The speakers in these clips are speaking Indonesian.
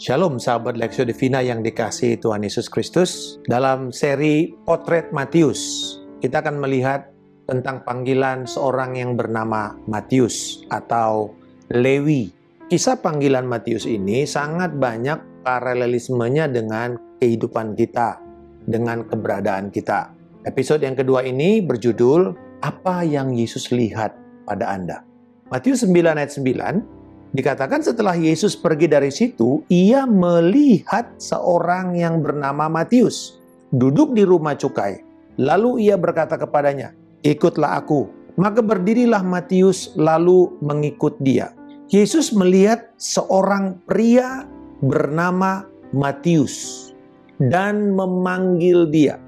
Shalom sahabat Lexio Divina yang dikasihi Tuhan Yesus Kristus. Dalam seri Potret Matius, kita akan melihat tentang panggilan seorang yang bernama Matius atau Lewi. Kisah panggilan Matius ini sangat banyak paralelismenya dengan kehidupan kita, dengan keberadaan kita. Episode yang kedua ini berjudul, Apa yang Yesus lihat pada Anda? Matius 9 ayat 9, dikatakan setelah Yesus pergi dari situ, ia melihat seorang yang bernama Matius duduk di rumah cukai. Lalu ia berkata kepadanya, "Ikutlah aku." Maka berdirilah Matius lalu mengikut dia. Yesus melihat seorang pria bernama Matius dan memanggil dia.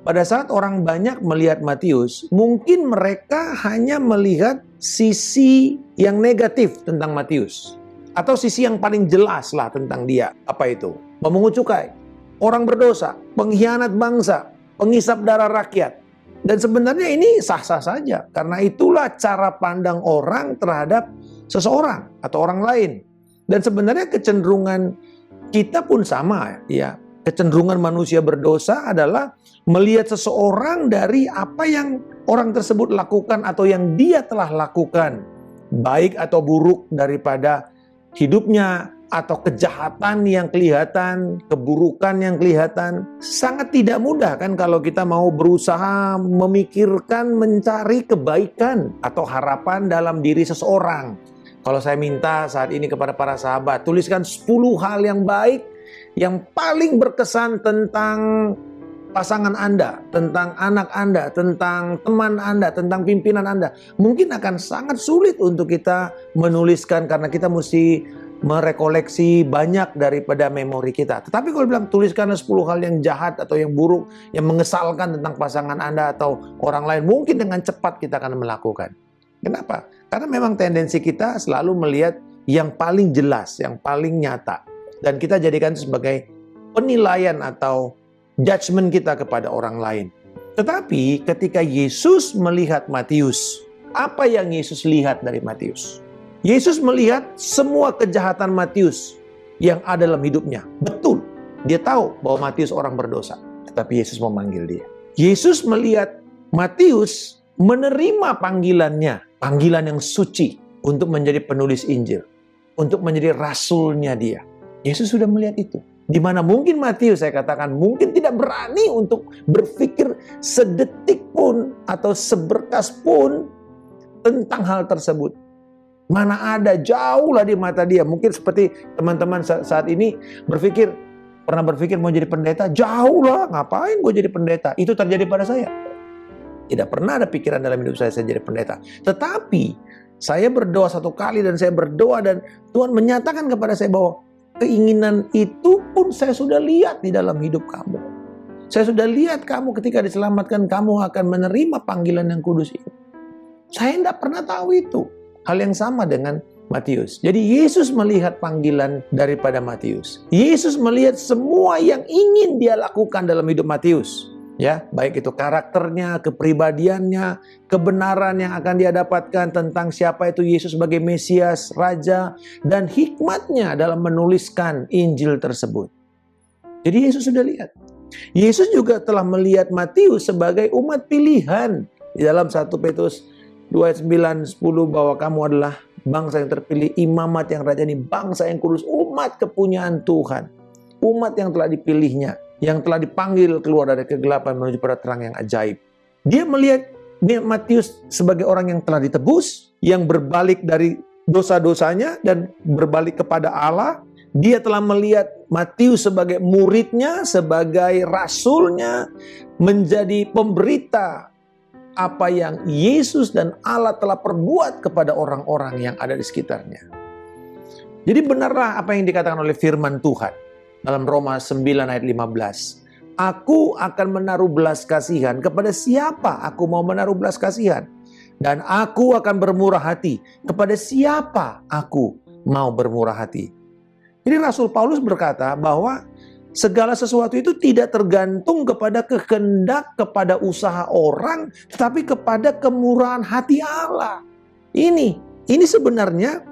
Pada saat orang banyak melihat Matius, mungkin mereka hanya melihat sisi yang negatif tentang Matius. Atau sisi yang paling jelas lah tentang dia. Apa itu? Pemungut cukai, orang berdosa, pengkhianat bangsa, pengisap darah rakyat. Dan sebenarnya ini sah-sah saja. Karena itulah cara pandang orang terhadap seseorang atau orang lain. Dan sebenarnya kecenderungan kita pun sama ya. Kecenderungan manusia berdosa adalah melihat seseorang dari apa yang orang tersebut lakukan atau yang dia telah lakukan. Baik atau buruk daripada hidupnya atau kejahatan yang kelihatan, keburukan yang kelihatan. Sangat tidak mudah kan kalau kita mau berusaha memikirkan, mencari kebaikan atau harapan dalam diri seseorang. Kalau saya minta saat ini kepada para sahabat, tuliskan 10 hal yang baik yang paling berkesan tentang pasangan Anda, tentang anak Anda, tentang teman Anda, tentang pimpinan Anda. Mungkin akan sangat sulit untuk kita menuliskan karena kita mesti merekoleksi banyak daripada memori kita. Tetapi kalau bilang tuliskan 10 hal yang jahat atau yang buruk, yang mengesalkan tentang pasangan Anda atau orang lain, mungkin dengan cepat kita akan melakukan. Kenapa? Karena memang tendensi kita selalu melihat yang paling jelas, yang paling nyata. Dan kita jadikan itu sebagai penilaian atau judgment kita kepada orang lain. Tetapi ketika Yesus melihat Matius, apa yang Yesus lihat dari Matius? Yesus melihat semua kejahatan Matius yang ada dalam hidupnya. Betul, dia tahu bahwa Matius orang berdosa. Tetapi Yesus memanggil dia. Yesus melihat Matius menerima panggilannya, panggilan yang suci untuk menjadi penulis Injil, untuk menjadi rasulnya dia. Yesus sudah melihat itu. Di mana mungkin Matius, saya katakan, mungkin tidak berani untuk berpikir sedetik pun atau seberkas pun tentang hal tersebut. Mana ada, jauhlah di mata dia. Mungkin seperti teman-teman saat ini pernah berpikir mau jadi pendeta, jauhlah, ngapain gue jadi pendeta? Itu terjadi pada saya. Tidak pernah ada pikiran dalam hidup saya jadi pendeta. Tetapi saya berdoa satu kali dan saya berdoa dan Tuhan menyatakan kepada saya bahwa keinginan itu pun saya sudah lihat di dalam hidup kamu. Saya sudah lihat kamu ketika diselamatkan, kamu akan menerima panggilan yang kudus ini. Saya tidak pernah tahu itu. Hal yang sama dengan Matius. Jadi Yesus melihat panggilan daripada Matius. Yesus melihat semua yang ingin dia lakukan dalam hidup Matius. Ya, baik itu karakternya, kepribadiannya, kebenaran yang akan dia dapatkan tentang siapa itu Yesus sebagai Mesias, Raja, dan hikmatnya dalam menuliskan Injil tersebut. Jadi Yesus sudah lihat. Yesus juga telah melihat Matius sebagai umat pilihan. Di dalam 1 Petrus 2 ayat 9-10 bahwa kamu adalah bangsa yang terpilih, imamat yang rajani, bangsa yang kudus, umat kepunyaan Tuhan. Umat yang telah dipilihnya, yang telah dipanggil keluar dari kegelapan menuju pada terang yang ajaib. Dia melihat Matius sebagai orang yang telah ditebus, yang berbalik dari dosa-dosanya dan berbalik kepada Allah. Dia telah melihat Matius sebagai muridnya, sebagai rasulnya, menjadi pemberita apa yang Yesus dan Allah telah perbuat kepada orang-orang yang ada di sekitarnya. Jadi benarlah apa yang dikatakan oleh firman Tuhan dalam Roma 9 ayat 15. Aku akan menaruh belas kasihan kepada siapa aku mau menaruh belas kasihan. Dan aku akan bermurah hati kepada siapa aku mau bermurah hati. Jadi Rasul Paulus berkata bahwa segala sesuatu itu tidak tergantung kepada kehendak, kepada usaha orang, tetapi kepada kemurahan hati Allah. Ini sebenarnya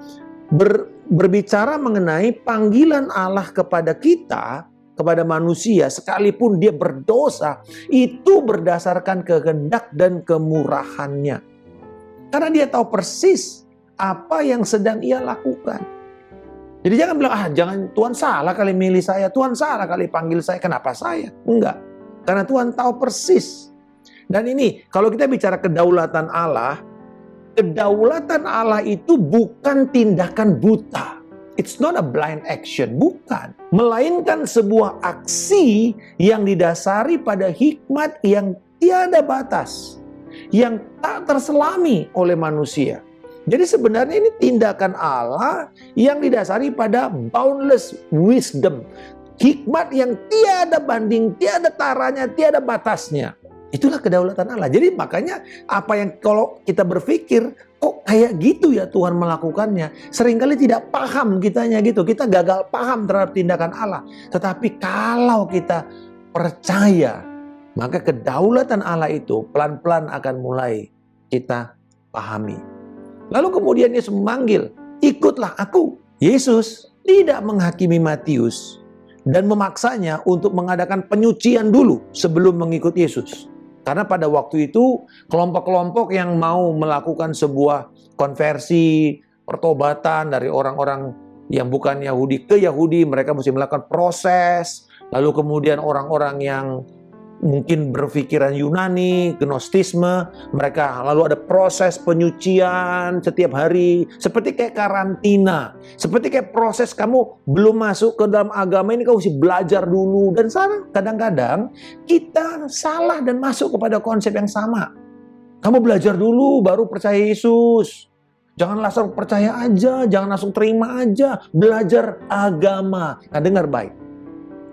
berbicara mengenai panggilan Allah kepada kita, kepada manusia, sekalipun dia berdosa, itu berdasarkan kehendak dan kemurahannya. Karena dia tahu persis apa yang sedang ia lakukan. Jadi jangan bilang, jangan, Tuhan salah kali milih saya, Tuhan salah kali panggil saya, kenapa saya? Enggak. Karena Tuhan tahu persis. Dan ini, kalau kita bicara kedaulatan Allah itu bukan tindakan buta. It's not a blind action, bukan. Melainkan sebuah aksi yang didasari pada hikmat yang tiada batas, yang tak terselami oleh manusia. Jadi sebenarnya ini tindakan Allah yang didasari pada boundless wisdom. Hikmat yang tiada banding, tiada taranya, tiada batasnya. Itulah kedaulatan Allah. Jadi makanya apa yang kalau kita berpikir, kok kayak gitu ya Tuhan melakukannya. Seringkali tidak paham kitanya gitu. Kita gagal paham terhadap tindakan Allah. Tetapi kalau kita percaya, maka kedaulatan Allah itu pelan-pelan akan mulai kita pahami. Lalu kemudian Yesus memanggil, ikutlah aku. Yesus tidak menghakimi Matius dan memaksanya untuk mengadakan penyucian dulu sebelum mengikut Yesus. Karena pada waktu itu kelompok-kelompok yang mau melakukan sebuah konversi, pertobatan dari orang-orang yang bukan Yahudi ke Yahudi, mereka mesti melakukan proses. Lalu kemudian orang-orang yang mungkin berpikiran Yunani, Gnostisme, mereka lalu ada proses penyucian setiap hari, seperti kayak karantina, seperti kayak proses kamu belum masuk ke dalam agama ini, kamu mesti belajar dulu. Dan sekarang kadang-kadang kita salah dan masuk kepada konsep yang sama. Kamu belajar dulu baru percaya Yesus. Jangan langsung percaya aja, jangan langsung terima aja, belajar agama. Nah, dengar baik.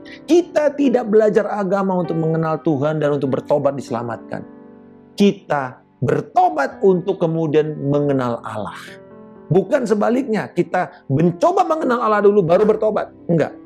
Kita tidak belajar agama untuk mengenal Tuhan dan untuk bertobat diselamatkan. Kita bertobat untuk kemudian mengenal Allah. Bukan sebaliknya, kita mencoba mengenal Allah dulu baru bertobat. Enggak.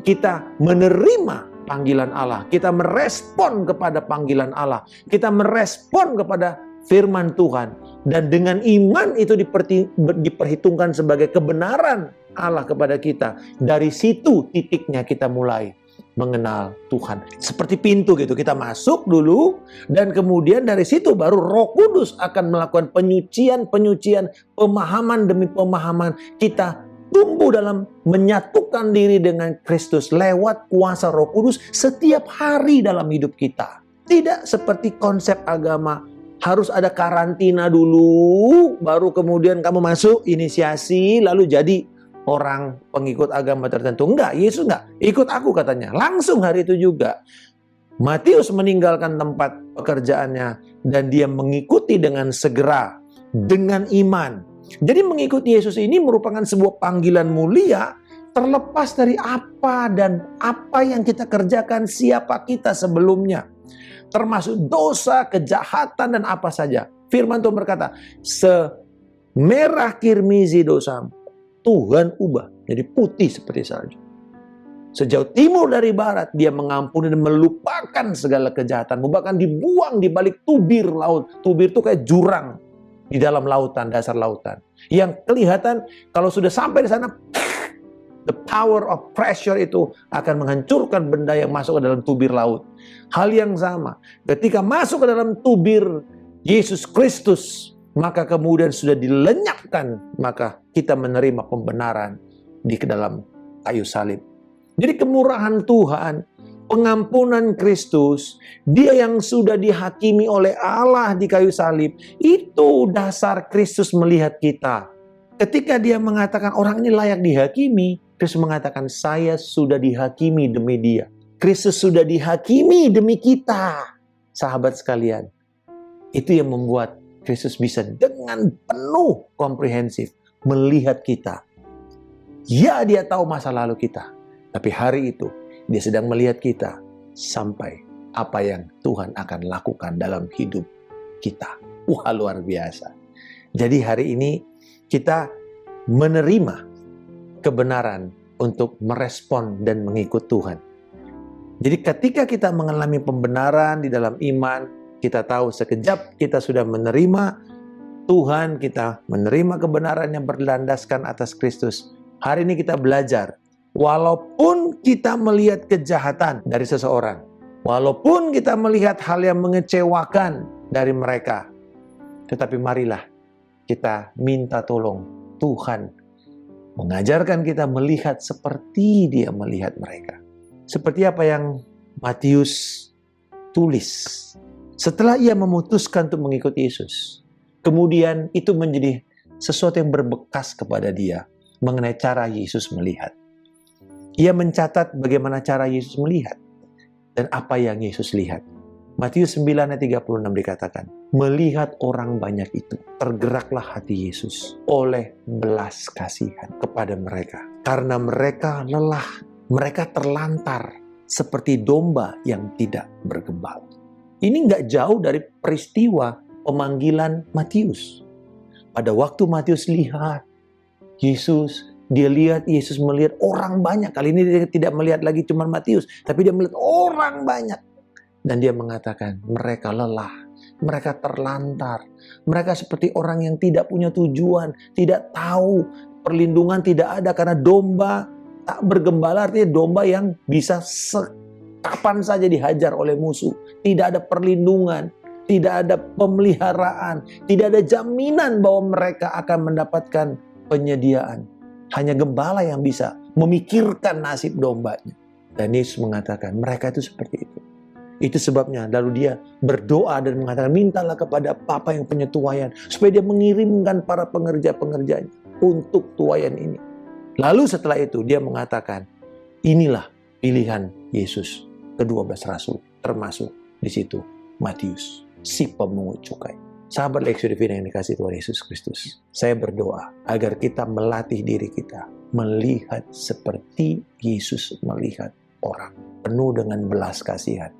Kita menerima panggilan Allah. Kita merespon kepada panggilan Allah. Kita merespon kepada firman Tuhan. Dan dengan iman itu diperhitungkan sebagai kebenaran Allah kepada kita. Dari situ titiknya kita mulai mengenal Tuhan. Seperti pintu gitu, kita masuk dulu dan kemudian dari situ baru Roh Kudus akan melakukan penyucian, pemahaman demi pemahaman. Kita tumbuh dalam menyatukan diri dengan Kristus lewat kuasa Roh Kudus setiap hari dalam hidup kita. Tidak seperti konsep agama, harus ada karantina dulu, baru kemudian kamu masuk inisiasi, lalu jadi orang pengikut agama tertentu. Enggak, Yesus enggak. Ikut aku katanya. Langsung hari itu juga. Matius meninggalkan tempat pekerjaannya dan dia mengikuti dengan segera, dengan iman. Jadi mengikuti Yesus ini merupakan sebuah panggilan mulia terlepas dari apa dan apa yang kita kerjakan, siapa kita sebelumnya. Termasuk dosa, kejahatan, dan apa saja. Firman Tuhan berkata, semerah kirmizi dosamu, Tuhan ubah jadi putih seperti salju. Sejauh timur dari barat, dia mengampuni dan melupakan segala kejahatanmu. Bahkan dibuang di balik tubir laut. Tubir itu kayak jurang di dalam lautan, dasar lautan. Yang kelihatan kalau sudah sampai di sana, the power of pressure itu akan menghancurkan benda yang masuk ke dalam tubir laut. Hal yang sama, ketika masuk ke dalam tubir Yesus Kristus, maka kemudian sudah dilenyapkan, maka kita menerima pembenaran di dalam kayu salib. Jadi kemurahan Tuhan, pengampunan Kristus, dia yang sudah dihakimi oleh Allah di kayu salib, itu dasar Kristus melihat kita. Ketika dia mengatakan orang ini layak dihakimi, Kristus mengatakan saya sudah dihakimi demi dia. Kristus sudah dihakimi demi kita. Sahabat sekalian, itu yang membuat Kristus bisa dengan penuh komprehensif melihat kita. Ya, dia tahu masa lalu kita. Tapi hari itu dia sedang melihat kita sampai apa yang Tuhan akan lakukan dalam hidup kita. Wah, luar biasa. Jadi hari ini kita menerima kebenaran untuk merespon dan mengikut Tuhan. Jadi ketika kita mengalami pembenaran di dalam iman, kita tahu sekejap kita sudah menerima Tuhan, kita menerima kebenaran yang berlandaskan atas Kristus. Hari ini kita belajar, walaupun kita melihat kejahatan dari seseorang, walaupun kita melihat hal yang mengecewakan dari mereka, tetapi marilah kita minta tolong Tuhan mengajarkan kita melihat seperti Dia melihat mereka. Seperti apa yang Matius tulis. Setelah ia memutuskan untuk mengikuti Yesus, kemudian itu menjadi sesuatu yang berbekas kepada dia mengenai cara Yesus melihat. Ia mencatat bagaimana cara Yesus melihat dan apa yang Yesus lihat. Matius 9 ayat 36 dikatakan, melihat orang banyak itu, tergeraklah hati Yesus oleh belas kasihan kepada mereka. Karena mereka lelah, mereka terlantar seperti domba yang tidak bergembala. Ini nggak jauh dari peristiwa pemanggilan Matius. Pada waktu Matius lihat Yesus, dia lihat Yesus melihat orang banyak. Kali ini dia tidak melihat lagi cuma Matius, tapi dia melihat orang banyak. Dan dia mengatakan, mereka lelah, mereka terlantar, mereka seperti orang yang tidak punya tujuan, tidak tahu, perlindungan tidak ada karena domba tak bergembala, artinya domba yang bisa kapan saja dihajar oleh musuh. Tidak ada perlindungan, tidak ada pemeliharaan, tidak ada jaminan bahwa mereka akan mendapatkan penyediaan. Hanya gembala yang bisa memikirkan nasib dombanya. Dan Yesus mengatakan, mereka itu seperti itu. Itu sebabnya lalu dia berdoa dan mengatakan, mintalah kepada Bapa yang punya tuaian supaya dia mengirimkan para pengerja-pengerjanya untuk tuaian ini. Lalu setelah itu dia mengatakan, inilah pilihan Yesus ke-12 rasul, termasuk di situ Matius, si pemungut cukai. Sahabat Lexio Divina yang dikasihi Tuhan Yesus Kristus, saya berdoa agar kita melatih diri kita melihat seperti Yesus melihat orang, penuh dengan belas kasihan.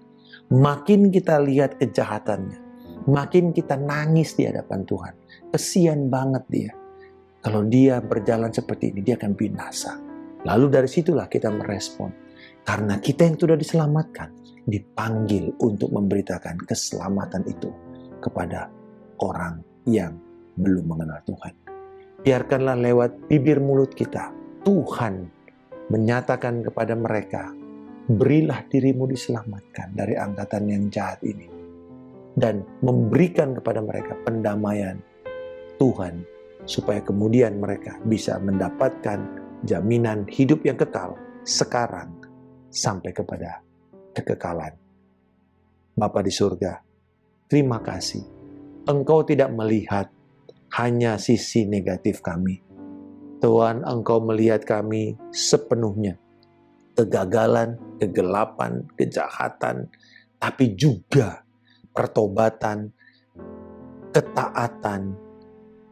Makin kita lihat kejahatannya, makin kita nangis di hadapan Tuhan. Kesian banget dia. Kalau dia berjalan seperti ini, dia akan binasa. Lalu dari situlah kita merespon. Karena kita yang sudah diselamatkan, dipanggil untuk memberitakan keselamatan itu kepada orang yang belum mengenal Tuhan. Biarkanlah lewat bibir mulut kita, Tuhan menyatakan kepada mereka, berilah dirimu diselamatkan dari angkatan yang jahat ini. Dan memberikan kepada mereka pendamaian Tuhan, supaya kemudian mereka bisa mendapatkan jaminan hidup yang kekal sekarang sampai kepada kekekalan. Bapa di surga, terima kasih. Engkau tidak melihat hanya sisi negatif kami. Tuhan, Engkau melihat kami sepenuhnya. Kegagalan, kegelapan, kejahatan, tapi juga pertobatan, ketaatan,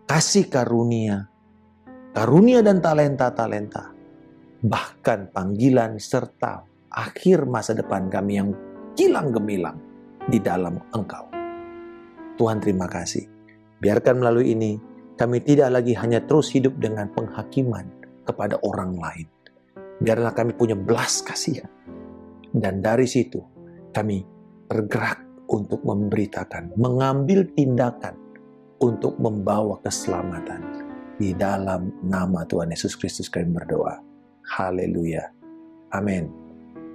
kasih karunia, karunia dan talenta-talenta, bahkan panggilan serta akhir masa depan kami yang kilang gemilang di dalam Engkau. Tuhan, terima kasih. Biarkan melalui ini kami tidak lagi hanya terus hidup dengan penghakiman kepada orang lain. Biarlah kami punya belas kasihan. Dan dari situ kami tergerak untuk memberitakan, mengambil tindakan untuk membawa keselamatan. Di dalam nama Tuhan Yesus Kristus kami berdoa. Haleluya. Amin.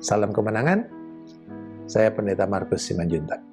Salam kemenangan. Saya Pendeta Markus Simanjuntak.